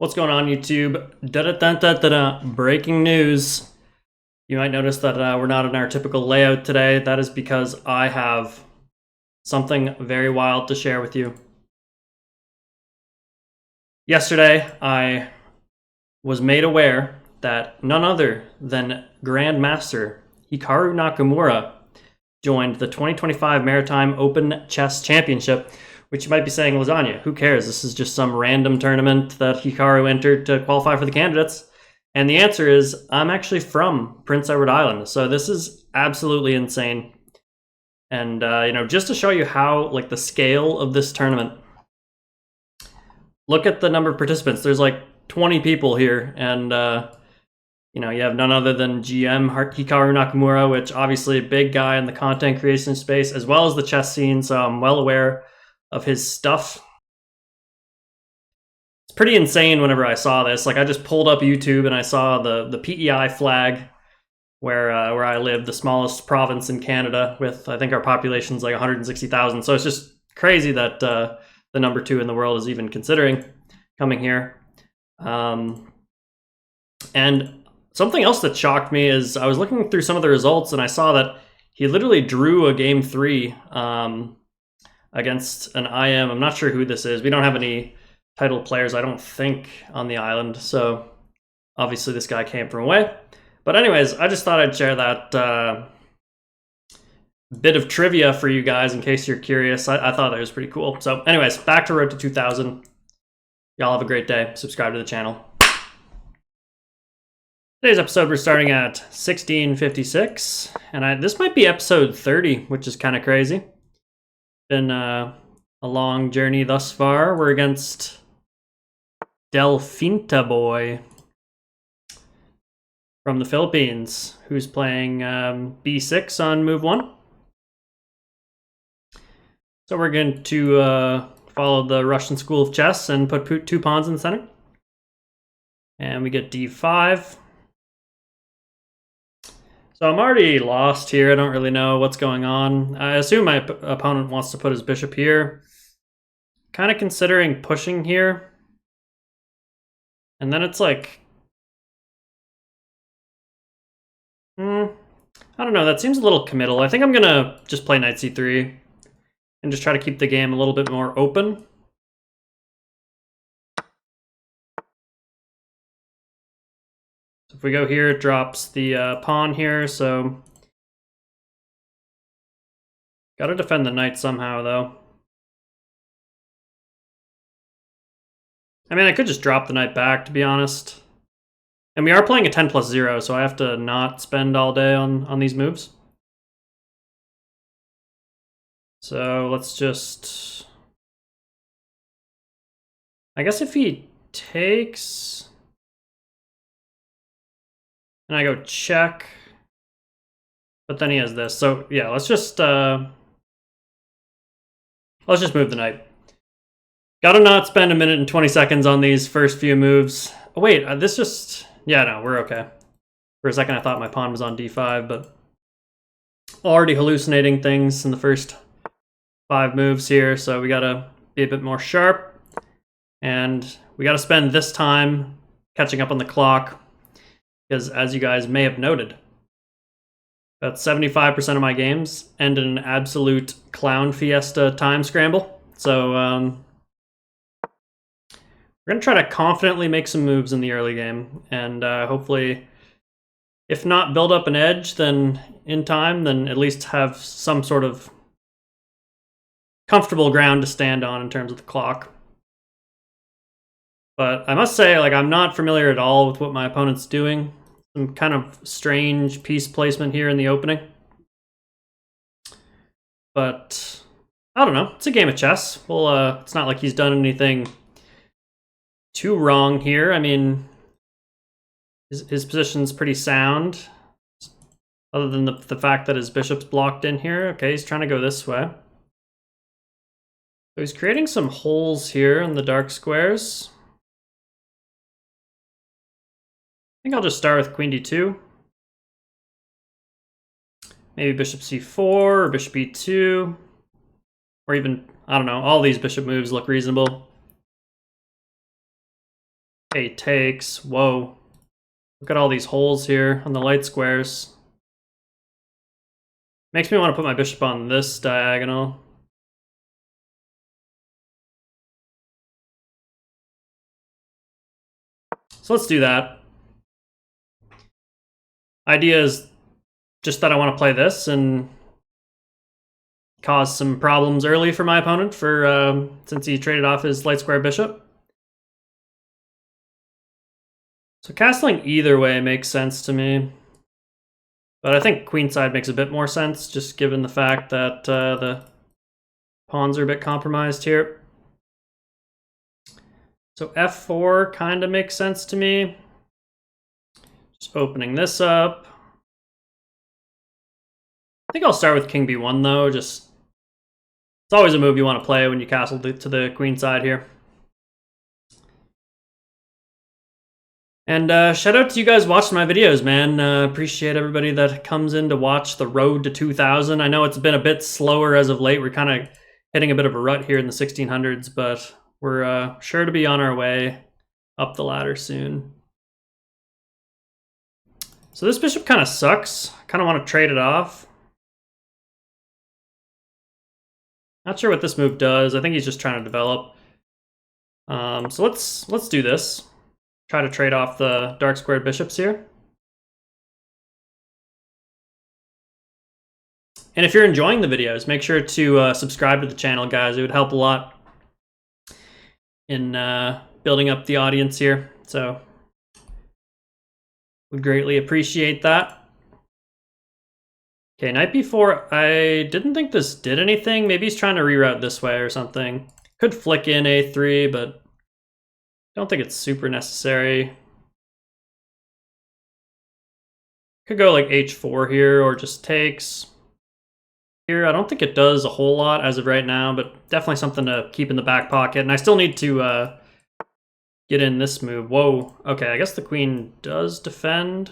What's going on, YouTube? Breaking news. You might notice that we're not in our typical layout today. That is because I have something very wild to share with you. Yesterday, I was made aware that none other than Grandmaster HIKARU Nakamura joined the 2025 Maritime Open Chess Championship, which you might be saying, lasagna, who cares? This is just some random tournament that HIKARU entered to qualify for the candidates. And the answer is, I'm actually from Prince Edward Island, so this is absolutely insane. And, just to show you how, the scale of this tournament, look at the number of participants. There's 20 people here, and you have none other than GM HIKARU Nakamura, which obviously a big guy in the content creation space, as well as the chess scene, so I'm well aware of his stuff. It's pretty insane whenever I saw this. I just pulled up YouTube and I saw the PEI flag where I live, the smallest province in Canada, with I think our population's 160,000. So it's just crazy that the number 2 in the world is even considering coming here. And something else that shocked me is I was looking through some of the results and I saw that he literally drew a game 3 against an IM. I'm not sure who this is. We don't have any title players, I don't think, on the island. So obviously this guy came from away. But anyways, I just thought I'd share that bit of trivia for you guys in case you're curious. I thought that was pretty cool. So anyways, back to Road to 2000. Y'all have a great day. Subscribe to the channel. Today's episode, we're starting at 1656. And this might be episode 30, which is kind of crazy. Been a long journey thus far. We're against Delfinta Boy from the Philippines, who's playing b6 on move 1. So we're going to follow the Russian school of chess and put 2 pawns in the center. And we get d5. So I'm already lost here. I don't really know what's going on. I assume my opponent wants to put his bishop here. Kind of considering pushing here. And then it's I don't know. That seems a little committal. I think I'm going to just play knight c3 and just try to keep the game a little bit more open. If we go here, it drops the pawn here, so gotta defend the knight somehow, though. I mean, I could just drop the knight back, to be honest. And we are playing a 10+0, so I have to not spend all day on these moves. So let's just... I guess if he takes... and I go check, but then he has this. So yeah, let's just move the knight. Gotta not spend a minute and 20 seconds on these first few moves. Oh wait, this just, yeah, no, we're okay. For a second I thought my pawn was on d5, but already hallucinating things in the first 5 moves here, so we gotta be a bit more sharp. And we gotta spend this time catching up on the clock. Because as you guys may have noted, about 75% of my games end in an absolute clown fiesta time scramble. So we're going to try to confidently make some moves in the early game. And hopefully, if not build up an edge, then in time, then at least have some sort of comfortable ground to stand on in terms of the clock. But I must say, I'm not familiar at all with what my opponent's doing. Some kind of strange piece placement here in the opening. But, I don't know. It's a game of chess. Well, it's not like he's done anything too wrong here. I mean, his position's pretty sound. Other than the fact that his bishop's blocked in here. Okay, he's trying to go this way. So he's creating some holes here in the dark squares. I think I'll just start with queen d2. Maybe bishop c4 or bishop e2. Or even, I don't know, all these bishop moves look reasonable. A takes. Whoa. Look at all these holes here on the light squares. Makes me want to put my bishop on this diagonal. So let's do that. Idea is just that I want to play this and cause some problems early for my opponent since he traded off his light square bishop. So castling either way makes sense to me. But I think queenside makes a bit more sense, just given the fact that the pawns are a bit compromised here. So f4 kind of makes sense to me. Just opening this up. I think I'll start with king b1 though. It's always a move you want to play when you castle to the queen side here. And shout out to you guys watching my videos, man. Appreciate everybody that comes in to watch the road to 2000. I know it's been a bit slower as of late. We're kind of hitting a bit of a rut here in the 1600s, but we're sure to be on our way up the ladder soon. So this bishop kind of sucks. Kind of want to trade it off. Not sure what this move does. I think he's just trying to develop. So let's do this. Try to trade off the dark squared bishops here. And if you're enjoying the videos, make sure to subscribe to the channel, guys. It would help a lot in building up the audience here. So would greatly appreciate that. Okay, knight b4. I didn't think this did anything. Maybe he's trying to reroute this way or something. Could flick in a3, but don't think it's super necessary. Could go like h4 here or just takes. Here, I don't think it does a whole lot as of right now, but definitely something to keep in the back pocket. And I still need to get in this move. Whoa, okay, I guess the queen does defend.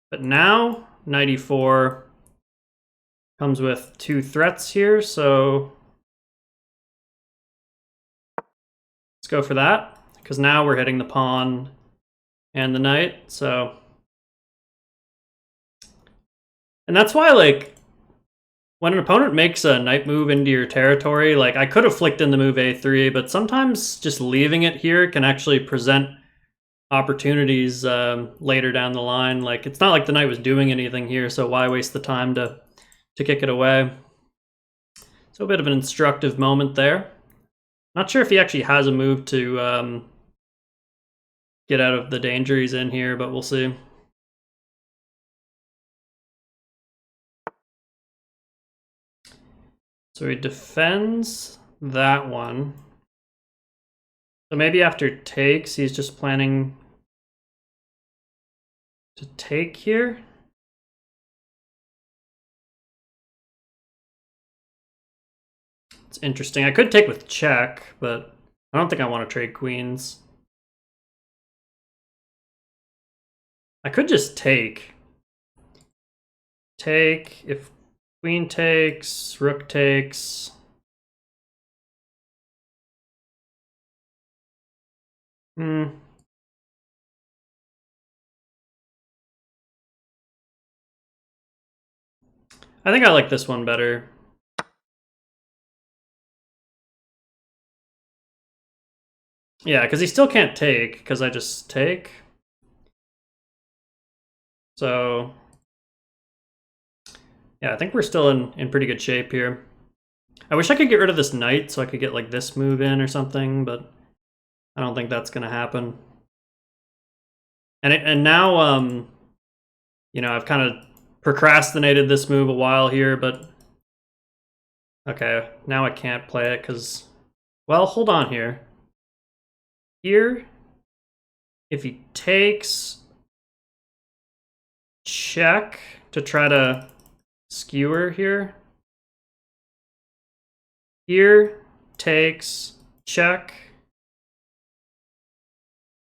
But now, knight e4 comes with 2 threats here, so let's go for that. Because now we're hitting the pawn and the knight, so. And that's why, like, when an opponent makes a knight move into your territory, like, I could have flicked in the move a3, but sometimes just leaving it here can actually present opportunities later down the line. Like, it's not like the knight was doing anything here, so why waste the time to kick it away? So a bit of an instructive moment there. Not sure if he actually has a move to get out of the danger he's in here, but we'll see. So he defends that one. So maybe after takes, he's just planning to take here. It's interesting. I could take with check, but I don't think I want to trade queens. I could just take. Take, if queen takes, rook takes. I think I like this one better. Yeah, because he still can't take, because I just take. So, yeah, I think we're still in pretty good shape here. I wish I could get rid of this knight so I could get like this move in or something, but I don't think that's going to happen. And now, you know, I've kind of procrastinated this move a while here, but okay, now I can't play it because, well, hold on here. Here, if he takes check to try to skewer here. Here, takes, check.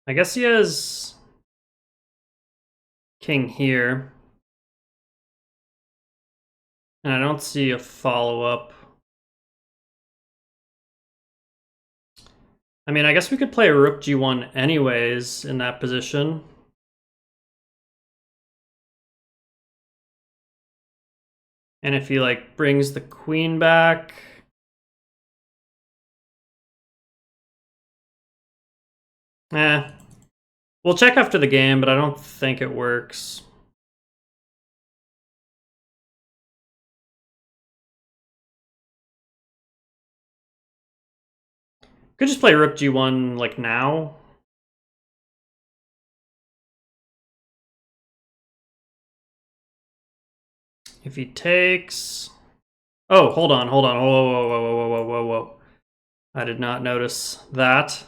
I guess he has king here. And I don't see a follow-up. I mean, I guess we could play rook g1 anyways in that position. And if he like brings the queen back, we'll check after the game, but I don't think it works. Could just play rook g1 like now. If he takes... Oh, hold on. Whoa. I did not notice that.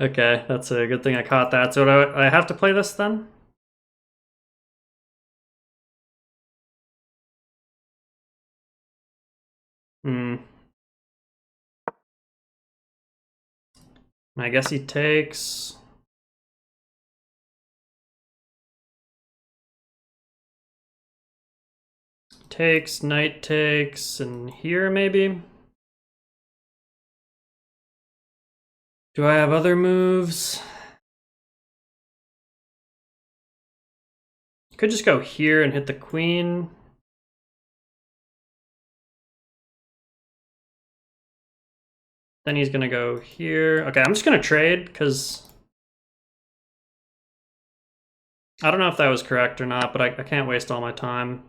Okay, that's a good thing I caught that. So do I have to play this then? I guess he takes... Takes, knight takes, and here maybe? Do I have other moves? Could just go here and hit the queen. Then he's gonna go here. Okay, I'm just gonna trade because I don't know if that was correct or not, but I can't waste all my time.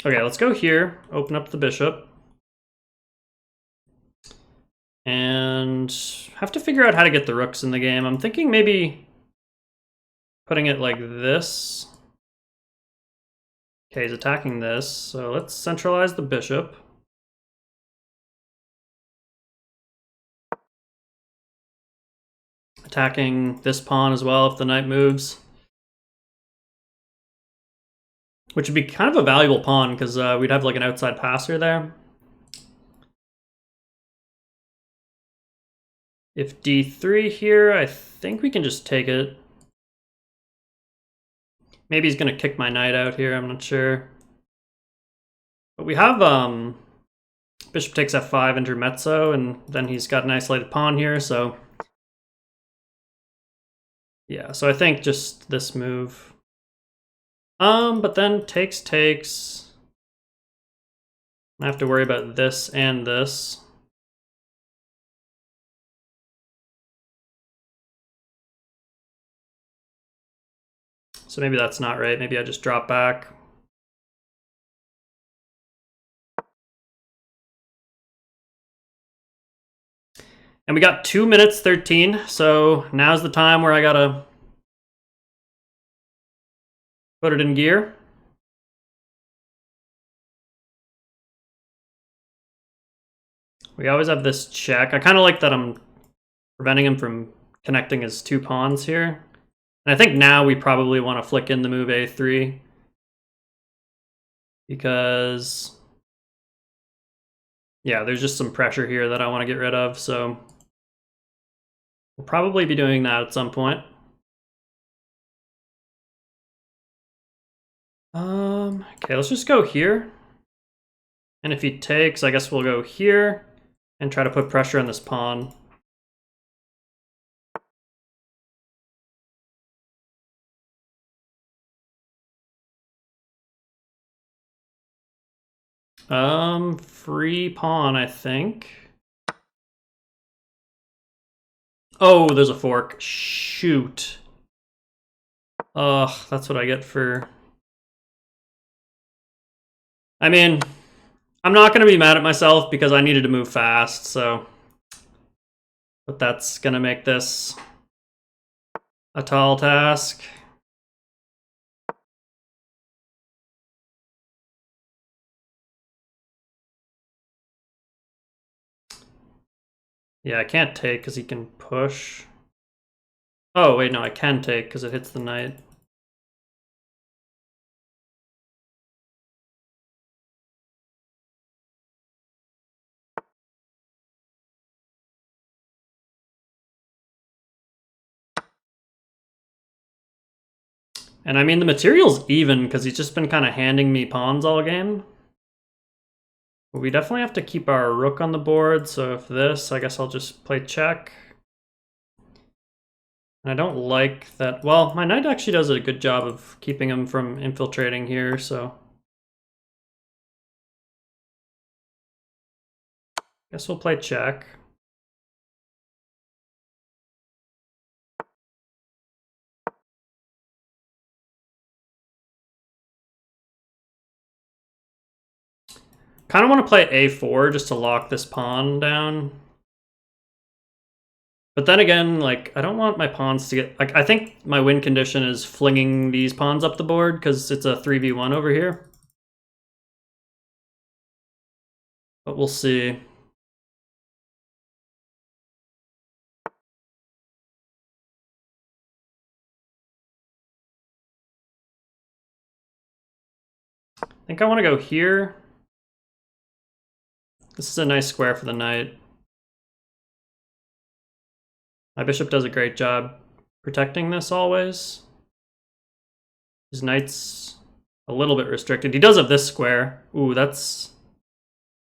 Okay, let's go here, open up the bishop. And have to figure out how to get the rooks in the game. I'm thinking maybe putting it like this. Okay, he's attacking this, so let's centralize the bishop. Attacking this pawn as well if the knight moves. Which would be kind of a valuable pawn because we'd have like an outside passer there. If d3 here, I think we can just take it. Maybe he's going to kick my knight out here, I'm not sure. But we have bishop takes f5 intermezzo, and then he's got an isolated pawn here, so... Yeah, so I think just this move. But then takes. I have to worry about this and this. So maybe that's not right. Maybe I just drop back. And we got 2 minutes 13, so now's the time where I gotta put it in gear. We always have this check. I kind of like that I'm preventing him from connecting his 2 pawns here. And I think now we probably want to flick in the move a3. Because... yeah, there's just some pressure here that I want to get rid of, so... we'll probably be doing that at some point. Okay, let's just go here. And if he takes, I guess we'll go here and try to put pressure on this pawn. Free pawn, I think. Oh, there's a fork. Shoot. Ugh, that's what I get for... I mean, I'm not going to be mad at myself because I needed to move fast, so... but that's going to make this a tall task. Yeah, I can't take because he can push. Oh, wait, no, I can take because it hits the knight. And I mean, the material's even because he's just been kind of handing me pawns all game. But we definitely have to keep our rook on the board, so if this, I guess I'll just play check. And I don't like that. Well, my knight actually does a good job of keeping him from infiltrating here, so guess we'll play check. Kind of want to play a4 just to lock this pawn down. But then again, like, I don't want my pawns to get... Like, I think my win condition is flinging these pawns up the board because it's a 3v1 over here. But we'll see. I think I want to go here. This is a nice square for the knight. My bishop does a great job protecting this always. His knight's a little bit restricted. He does have this square. Ooh, that's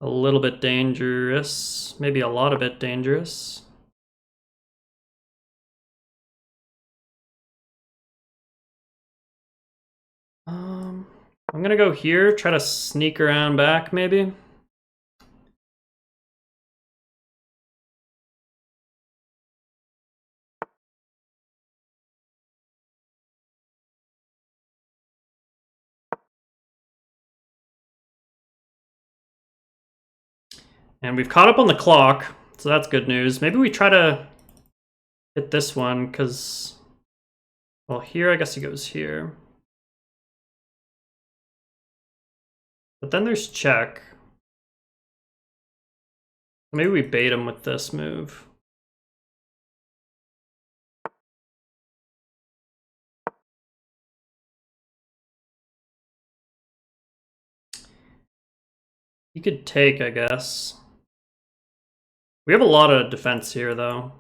a little bit dangerous. Maybe a lot of it dangerous. I'm gonna go here, try to sneak around back maybe. And we've caught up on the clock, so that's good news. Maybe we try to hit this one, because, well, here I guess he goes here. But then there's check. Maybe we bait him with this move. He could take, I guess. We have a lot of defense here, though.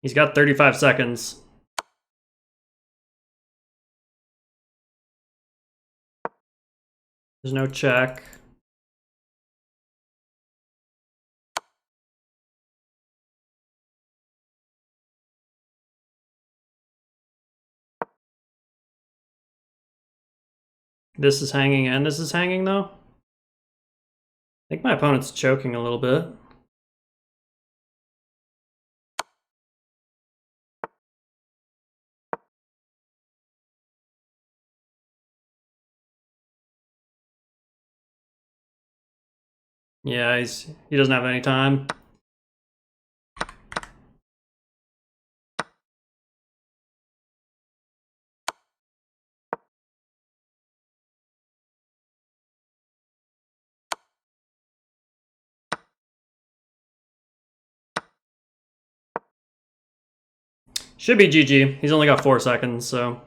He's got 35 seconds. There's no check. This is hanging and this is hanging, though. I think my opponent's choking a little bit. Yeah, he doesn't have any time. Should be GG. He's only got 4 seconds, so.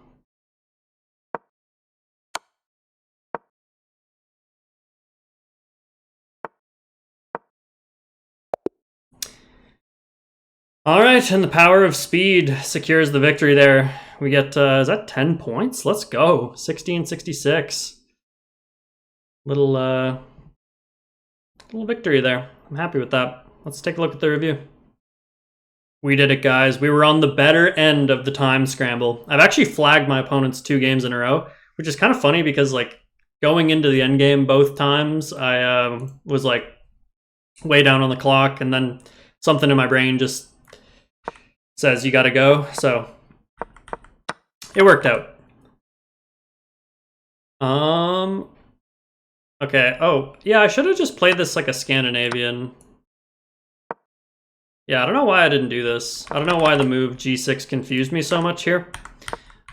All right, and the power of speed secures the victory there. We get, is that 10 points? Let's go. 16-66. Little victory there. I'm happy with that. Let's take a look at the review. We did it, guys. We were on the better end of the time scramble. I've actually flagged my opponents 2 games in a row, which is kind of funny because, like, going into the end game both times, I was, like, way down on the clock, and then something in my brain just says you gotta go, so it worked out. Okay, oh, yeah, I should have just played this like a Scandinavian. Yeah, I don't know why I didn't do this. I don't know why the move G6 confused me so much here,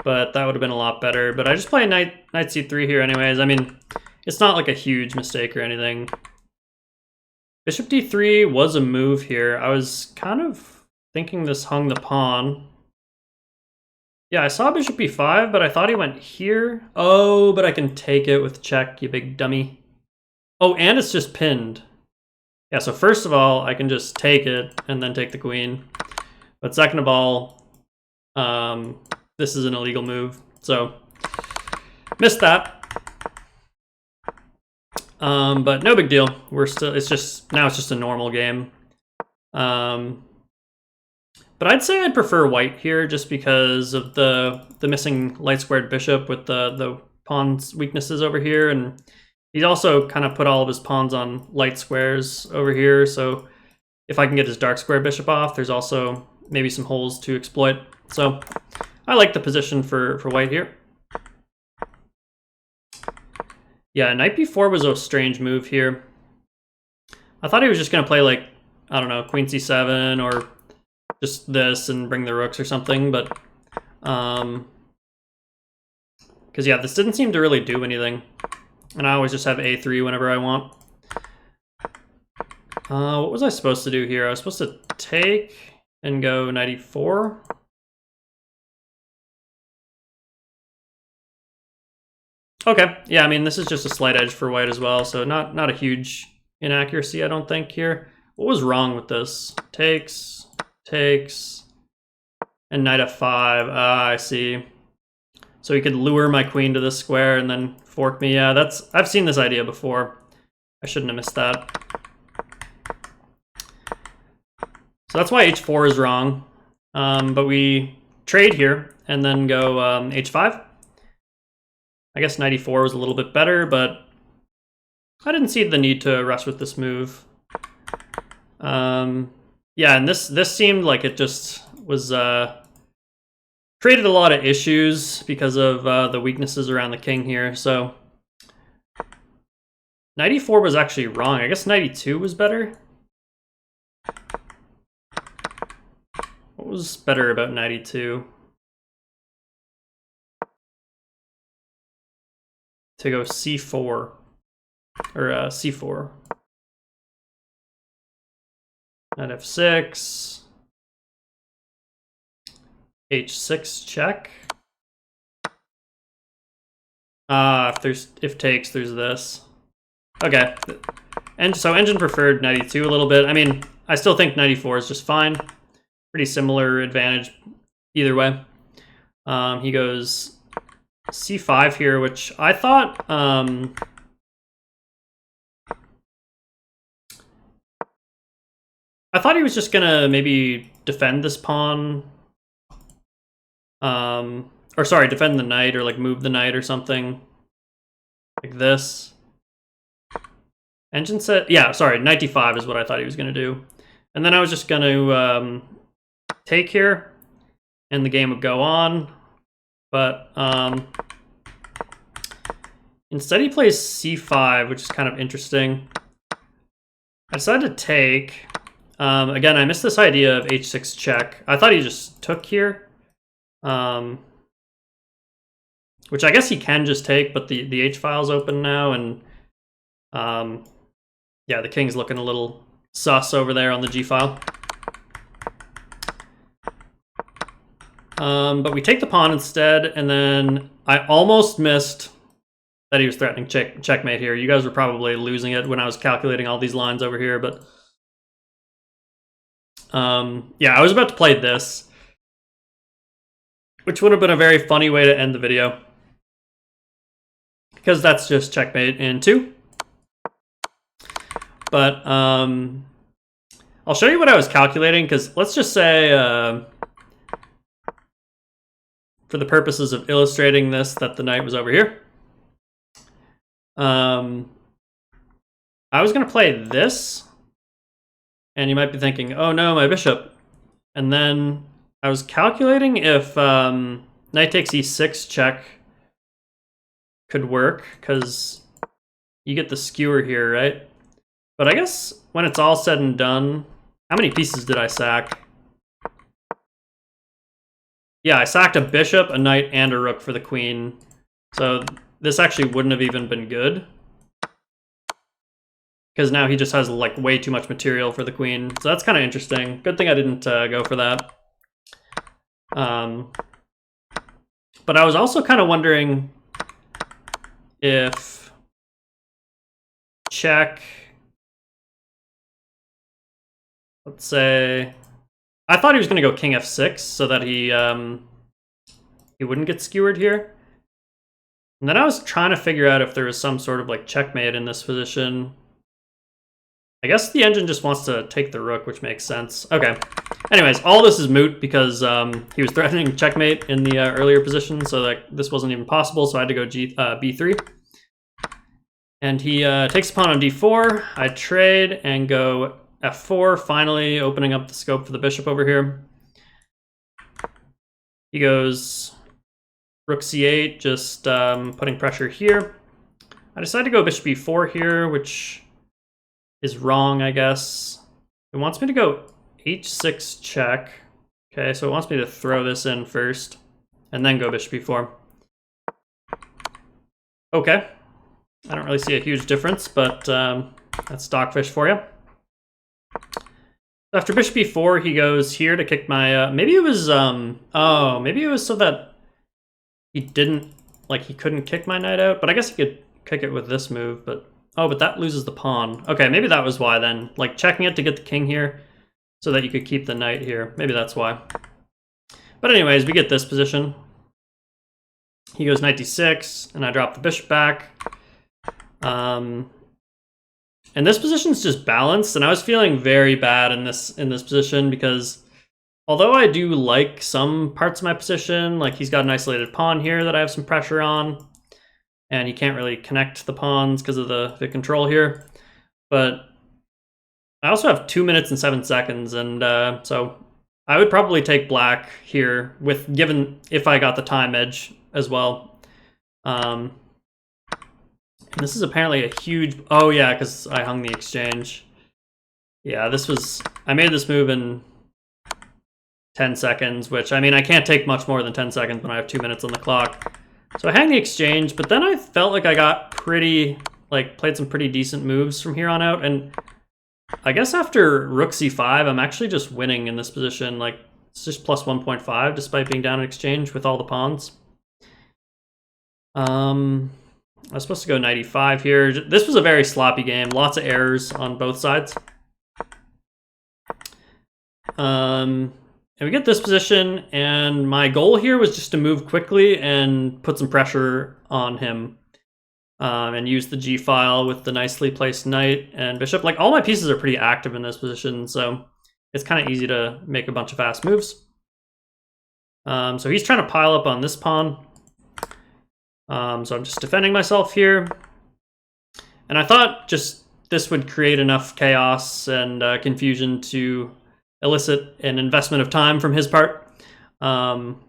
but that would have been a lot better. But I just play knight C3 here anyways. I mean, it's not like a huge mistake or anything. Bishop D3 was a move here. I was kind of thinking this hung the pawn. Yeah, I saw bishop b5, but I thought he went here. Oh, but I can take it with check, you big dummy. Oh, and it's just pinned. Yeah, so first of all, I can just take it and then take the queen. But second of all, this is an illegal move. So, missed that. But no big deal. We're still, now it's just a normal game. But I'd say I'd prefer white here just because of the missing light squared bishop with the pawn's weaknesses over here, and he's also kind of put all of his pawns on light squares over here, so if I can get his dark square bishop off, there's also maybe some holes to exploit. So I like the position for white here. Yeah, knight b4 was a strange move here. I thought he was just going to play like, I don't know, queen c7 or just this and bring the rooks or something, but because yeah, this didn't seem to really do anything, and I always just have a3 whenever I want. What was I supposed to do here? I was supposed to take and go knight e4. Okay, yeah, I mean, this is just a slight edge for white as well, so not a huge inaccuracy, I don't think, here. What was wrong with this? Takes, and knight f5. Ah, I see. So he could lure my queen to this square and then fork me. Yeah, I've seen this idea before. I shouldn't have missed that. So that's why h4 is wrong. But we trade here and then go h5. I guess knight e4 was a little bit better, but I didn't see the need to rush with this move. Yeah, and this seemed like it just was created a lot of issues because of the weaknesses around the king here. So knight e4 was actually wrong. I guess knight e2 was better. What was better about knight e2? To go c4 or c4. Knight f6, h6 check. If takes, there's this. Okay, and so engine preferred knight e2 a little bit. I mean, I still think knight e4 is just fine. Pretty similar advantage either way. He goes c5 here, which I thought he was just gonna maybe defend this pawn, or sorry, defend the knight or like move the knight or something like this. Engine set, yeah, sorry, knight d5 is what I thought he was gonna do, and then I was just gonna take here, and the game would go on. But instead he plays c5, which is kind of interesting. I decided to take. Again, I missed this idea of h6 check. I thought he just took here. Which I guess he can just take, but the h-file's open now, and yeah, the king's looking a little sus over there on the g-file. But we take the pawn instead, and then I almost missed that he was threatening checkmate here. You guys were probably losing it when I was calculating all these lines over here, but yeah, I was about to play this, which would have been a very funny way to end the video, because that's just checkmate in 2. But I'll show you what I was calculating, because let's just say for the purposes of illustrating this, that the knight was over here. I was going to play this, and you might be thinking, oh no, my bishop. And then I was calculating if knight takes e6 check could work, because you get the skewer here, right? But I guess when it's all said and done, how many pieces did I sack? Yeah, I sacked a bishop, a knight, and a rook for the queen. So this actually wouldn't have even been good, because now he just has like way too much material for the queen. So that's kind of interesting. Good thing I didn't go for that. But I was also kind of wondering if check, let's say, I thought he was going to go king f6 so that he wouldn't get skewered here. And then I was trying to figure out if there was some sort of like checkmate in this position. I guess the engine just wants to take the rook, which makes sense. Okay. Anyways, all this is moot because he was threatening checkmate in the earlier position, so that this wasn't even possible, so I had to go b3. And he takes a pawn on d4. I trade and go f4, finally opening up the scope for the bishop over here. He goes rook c8, just putting pressure here. I decided to go bishop e4 here, which is wrong, I guess. It wants me to go h6 check. Okay, so it wants me to throw this in first, and then go bishop e4. Okay. I don't really see a huge difference, but that's stockfish for you. After bishop e4, he goes here to kick my... maybe it was... oh, maybe it was so that he didn't... like, he couldn't kick my knight out, but I guess he could kick it with this move, but... oh, but that loses the pawn. Okay, maybe that was why then. Like, checking it to get the king here so that you could keep the knight here. Maybe that's why. But anyways, we get this position. He goes knight d6, and I drop the bishop back. And this position's just balanced, and I was feeling very bad in this position because although I do like some parts of my position, like he's got an isolated pawn here that I have some pressure on, and he can't really connect the pawns because of the control here. But I also have 2 minutes and 7 seconds, and so I would probably take black here, given if I got the time edge as well. And this is apparently a huge... oh yeah, because I hung the exchange. Yeah, I made this move in 10 seconds, which, I mean, I can't take much more than 10 seconds when I have 2 minutes on the clock. So I hang the exchange, but then I felt like I got played some pretty decent moves from here on out, and I guess after rook c5, I'm actually just winning in this position. Like, it's just plus 1.5 despite being down in exchange with all the pawns. I was supposed to go knight e5 here. This was a very sloppy game, lots of errors on both sides. And we get this position, and my goal here was just to move quickly and put some pressure on him. And use the g file with the nicely placed knight and bishop. Like, all my pieces are pretty active in this position, so it's kind of easy to make a bunch of fast moves. So he's trying to pile up on this pawn. So I'm just defending myself here. And I thought just this would create enough chaos and confusion to elicit an investment of time from his part,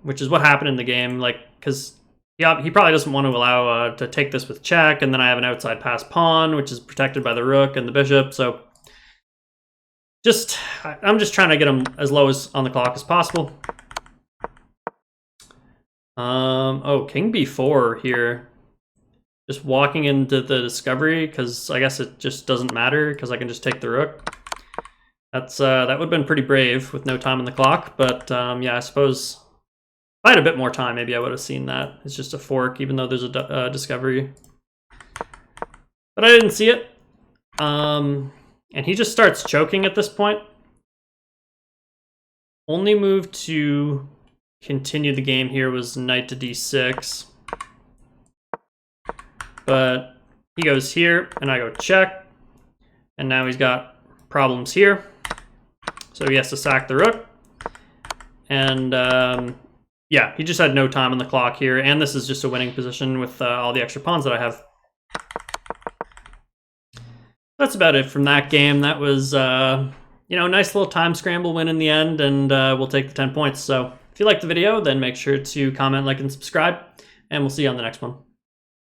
which is what happened in the game. Like, because he probably doesn't want to allow to take this with check, and then I have an outside pass pawn, which is protected by the rook and the bishop. So I'm just trying to get him as low as on the clock as possible. Oh, king b4 here. Just walking into the discovery, because I guess it just doesn't matter, because I can just take the rook. That would have been pretty brave with no time on the clock, but yeah, I suppose if I had a bit more time, maybe I would have seen that. It's just a fork, even though there's a discovery. But I didn't see it. And he just starts choking at this point. Only move to continue the game here was knight to d6. But he goes here, and I go check. And now he's got problems here. So he has to sack the rook. And yeah, he just had no time on the clock here. And this is just a winning position with all the extra pawns that I have. That's about it from that game. That was, nice little time scramble win in the end, and we'll take the 10 points. So if you liked the video, then make sure to comment, like, and subscribe, and we'll see you on the next one.